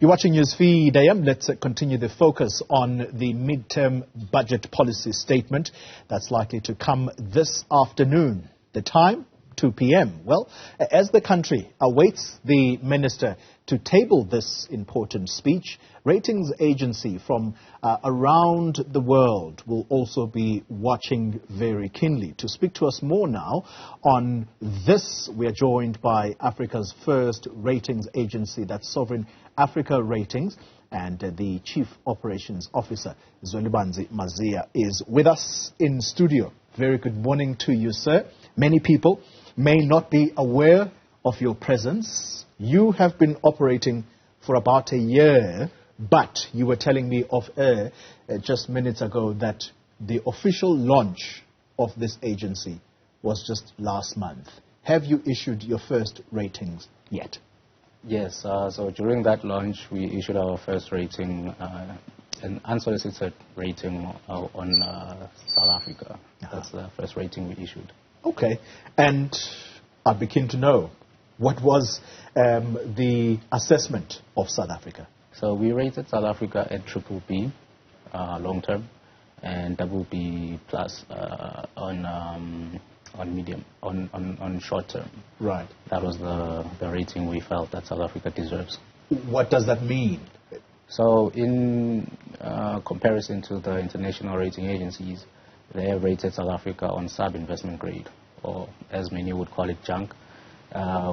You're watching Newsfeed AM. Let's continue the focus on the midterm budget policy statement that's likely to come this afternoon. The time, 2 p.m. Well, as the country awaits the minister to table this important speech, ratings agency from around the world will also be watching very keenly. To speak to us more now on this, we are joined by Africa's first ratings agency, that's Sovereign Africa Ratings, and the Chief Operations Officer, Zwelibanzi Maziya, is with us in studio. Very good morning to you, sir. Many people may not be aware of your presence. You have been operating for about a year, but you were telling me off air just minutes ago that the official launch of this agency was just last month. Have you issued your first ratings yet? Yes, so during that launch we issued our first rating, an unsolicited rating on South Africa. That's the first rating we issued. Okay, and I'd be keen to know, what was the assessment of South Africa? So we rated South Africa at BBB long term and BB plus on medium, on short term. Right. That was the rating we felt that South Africa deserves. What does that mean? So in comparison to the international rating agencies, they have rated South Africa on sub-investment grade, or as many would call it, junk.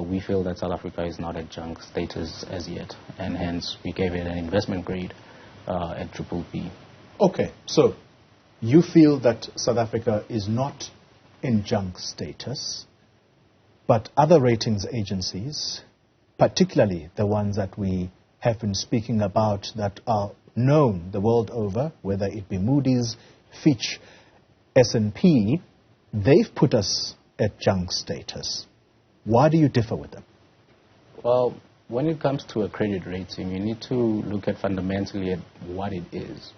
We feel that South Africa is not at junk status as yet, and hence we gave it an investment grade at BBB. Okay, so you feel that South Africa is not in junk status, but other ratings agencies, particularly the ones that we have been speaking about that are known the world over, whether it be Moody's, Fitch, S&P, they've put us at junk status. Why do you differ with them? Well, when it comes to a credit rating, you need to look at fundamentally at what it is.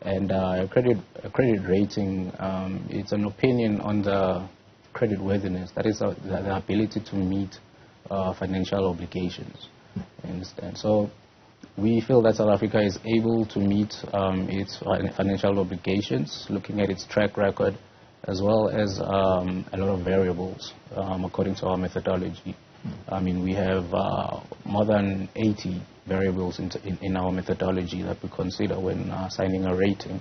And a credit rating, it's an opinion on the credit worthiness, that is the ability to meet financial obligations. You understand? So we feel that South Africa is able to meet its financial obligations, looking at its track record, as well as a lot of variables according to our methodology. I mean, we have more than 80 variables in our methodology that we consider when signing a rating.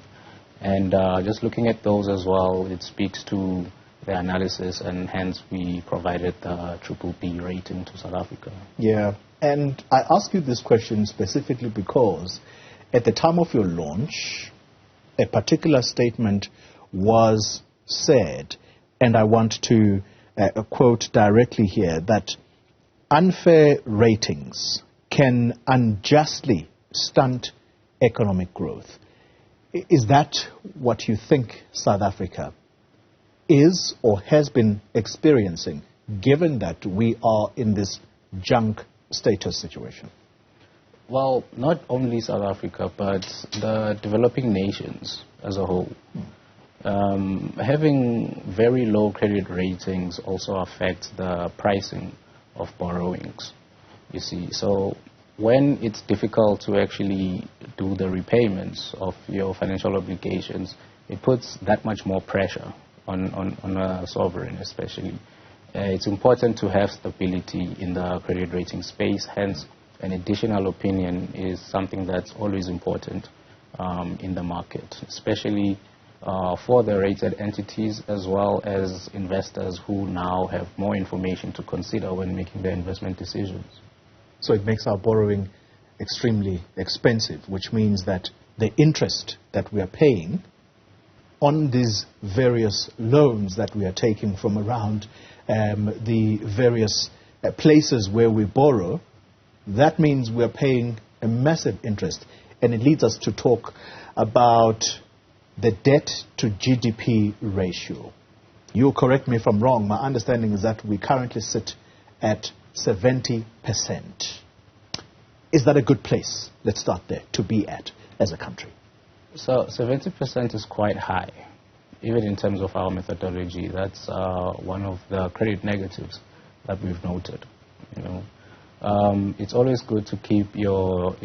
And just looking at those as well, it speaks to the analysis, and hence we provided the BBB rating to South Africa. Yeah, and I ask you this question specifically because at the time of your launch, a particular statement was said, and I want to quote directly here, that unfair ratings can unjustly stunt economic growth. Is that what you think South Africa is or has been experiencing, given that we are in this junk status situation? Well, not only South Africa, but the developing nations as a whole. Having very low credit ratings also affects the pricing of borrowings, you see. So when it's difficult to actually do the repayments of your financial obligations, it puts that much more pressure on a sovereign especially. It's important to have stability in the credit rating space, hence an additional opinion is something that's always important in the market, especially for the rated entities as well as investors who now have more information to consider when making their investment decisions. So it makes our borrowing extremely expensive, which means that the interest that we are paying on these various loans that we are taking from around the various places where we borrow, that means we are paying a massive interest. And it leads us to talk about the debt to GDP ratio. You correct me if I'm wrong. My understanding is that we currently sit at 70%. Is that a good place, let's start there, to be at as a country? So 70% is quite high, even in terms of our methodology. That's one of the credit negatives that we've noted. You know, It's always good to keep your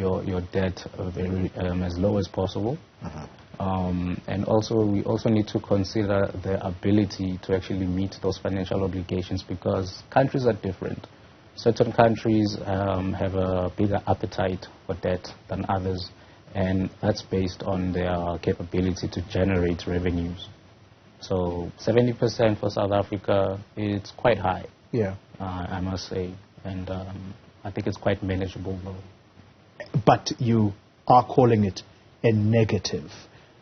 debt very as low as possible. And also, we also need to consider the ability to actually meet those financial obligations, because countries are different. Certain countries have a bigger appetite for debt than others, and that's based on their capability to generate revenues. So 70% for South Africa, it's quite high, I must say, and I think it's quite manageable though. But you are calling it a negative.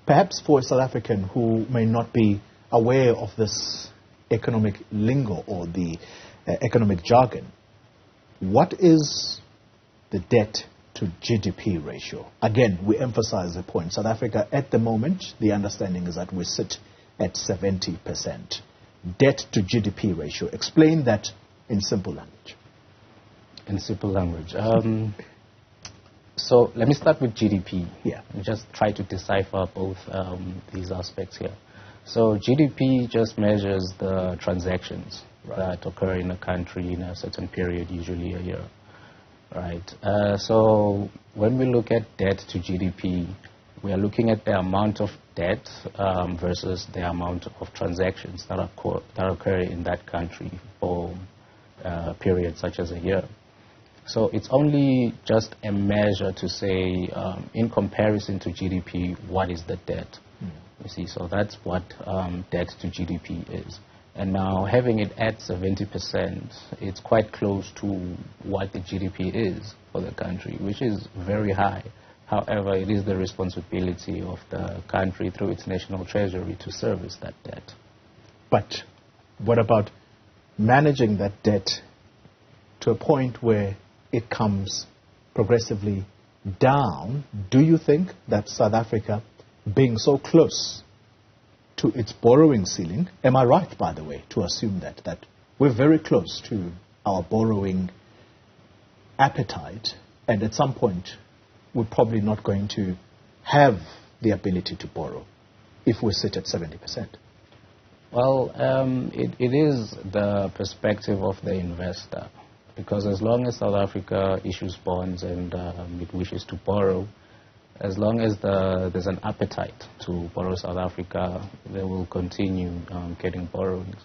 Perhaps for a South African who may not be aware of this economic lingo or the economic jargon, what is the debt to GDP ratio? Again, we emphasize the point. South Africa, at the moment, the understanding is that we sit at 70%. Debt to GDP ratio. Explain that in simple language. In simple language. So let me start with GDP. And just try to decipher both these aspects here. So GDP just measures the transactions that occur in a country in a certain period, usually a year. So when we look at debt to GDP, we are looking at the amount of debt versus the amount of transactions that occur in that country for a period such as a year. So it's only just a measure to say, in comparison to GDP, what is the debt? You see, so that's what debt to GDP is. And now having it at 70%, it's quite close to what the GDP is for the country, which is very high. However, it is the responsibility of the country through its national treasury to service that debt. But what about managing that debt to a point where it comes progressively down? Do you think that South Africa, being so close to its borrowing ceiling, am I right, by the way, to assume that we're very close to our borrowing appetite, and at some point we're probably not going to have the ability to borrow if we sit at 70%? Well, it is the perspective of the investor, because as long as South Africa issues bonds and it wishes to borrow, as long as there's an appetite to borrow South Africa, they will continue getting borrowings.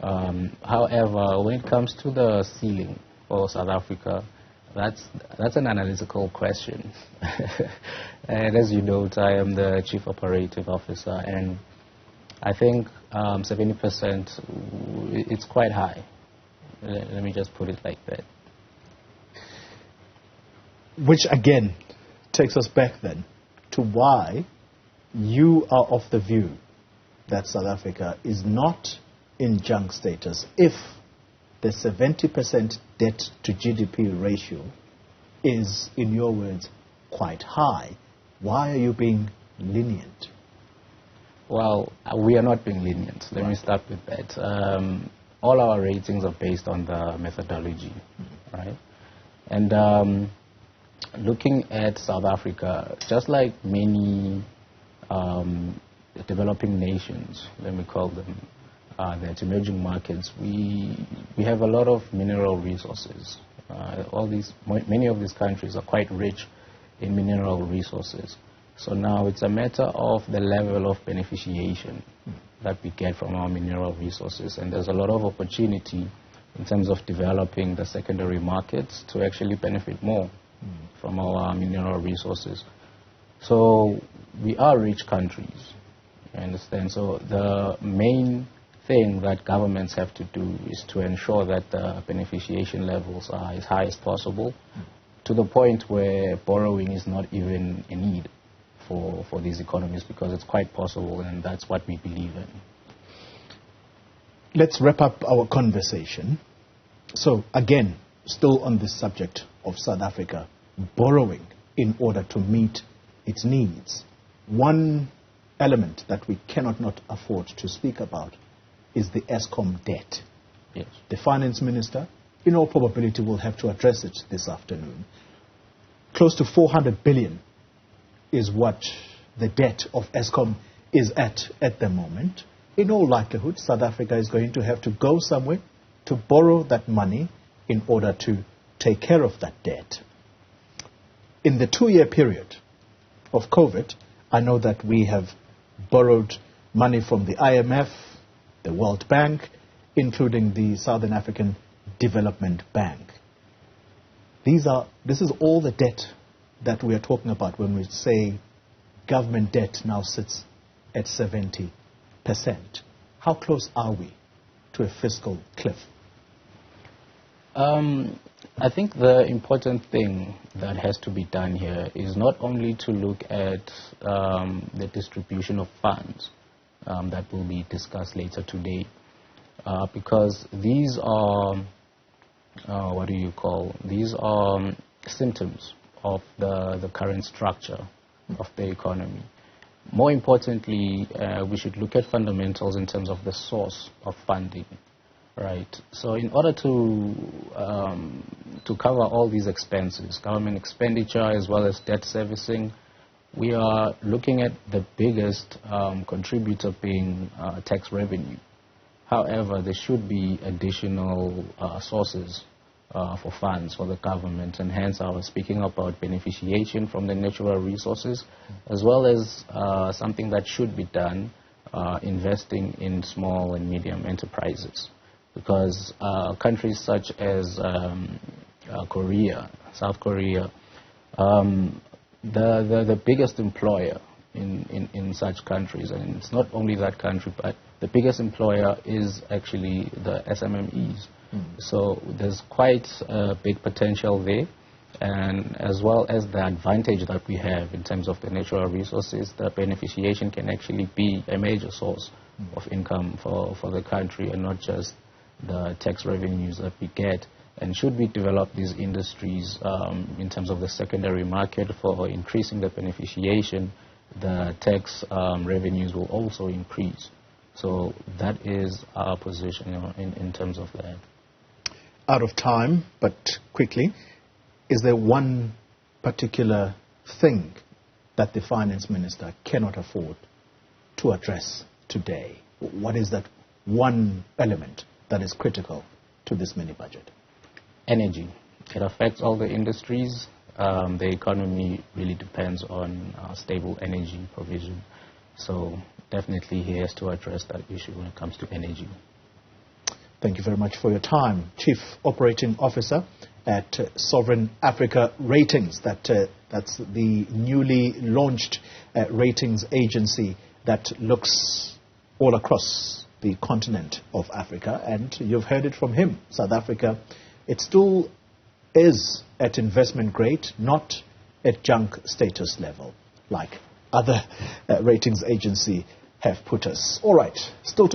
However, when it comes to the ceiling for South Africa, that's an analytical question. And as you note, I am the Chief Operating Officer, and I think 70%, it's quite high. Let me just put it like that. Which again takes us back then to why you are of the view that South Africa is not in junk status if the 70% debt to GDP ratio is, in your words, quite high. Why are you being lenient? Well, we are not being lenient. Let me start with that. All our ratings are based on the methodology, right? And looking at South Africa, just like many developing nations, let me call them, that emerging markets, we have a lot of mineral resources. Many of these countries are quite rich in mineral resources. So now it's a matter of the level of beneficiation that we get from our mineral resources. And there's a lot of opportunity in terms of developing the secondary markets to actually benefit more from our mineral resources. So we are rich countries, you understand? So the main thing that governments have to do is to ensure that the beneficiation levels are as high as possible, to the point where borrowing is not even a need for these economies, because it's quite possible, and that's what we believe in. Let's wrap up our conversation. So again, still on this subject of South Africa borrowing in order to meet its needs. One element that we cannot not afford to speak about is the Eskom debt. Yes. The finance minister, in all probability, will have to address it this afternoon. Close to 400 billion is what the debt of Eskom is at the moment. In all likelihood, South Africa is going to have to go somewhere to borrow that money in order to take care of that debt. In the 2-year period of COVID, I know that we have borrowed money from the IMF, the World Bank, including the Southern African Development Bank. This is all the debt that we are talking about when we say government debt now sits at 70%. How close are we to a fiscal cliff? I think the important thing that has to be done here is not only to look at the distribution of funds that will be discussed later today, because these are, these are symptoms of the current structure of the economy. More importantly, we should look at fundamentals in terms of the source of funding. Right. So in order to cover all these expenses, government expenditure as well as debt servicing, we are looking at the biggest contributor being tax revenue. However, there should be additional sources for funds for the government, and hence I was speaking about beneficiation from the natural resources, as well as something that should be done, investing in small and medium enterprises. Because countries such as South Korea, the biggest employer in such countries, and it's not only that country, but the biggest employer is actually the SMMEs. So there's quite a big potential there, and as well as the advantage that we have in terms of the natural resources, the beneficiation can actually be a major source of income for the country, and not just the tax revenues that we get. And should we develop these industries in terms of the secondary market for increasing the beneficiation, the tax revenues will also increase. So that is our position in terms of that. Out of time, but quickly, is there one particular thing that the finance minister cannot afford to address today? What is that one element that is critical to this mini budget? Energy. It affects all the industries. The economy really depends on stable energy provision. So definitely he has to address that issue when it comes to energy. Thank you very much for your time. Chief Operating Officer at Newzroom Afrika Ratings. That's the newly launched ratings agency that looks all across the continent of Africa. And you've heard it from him. South Africa, it still is at investment grade, not at junk status level, like other ratings agency have put us. All right, still to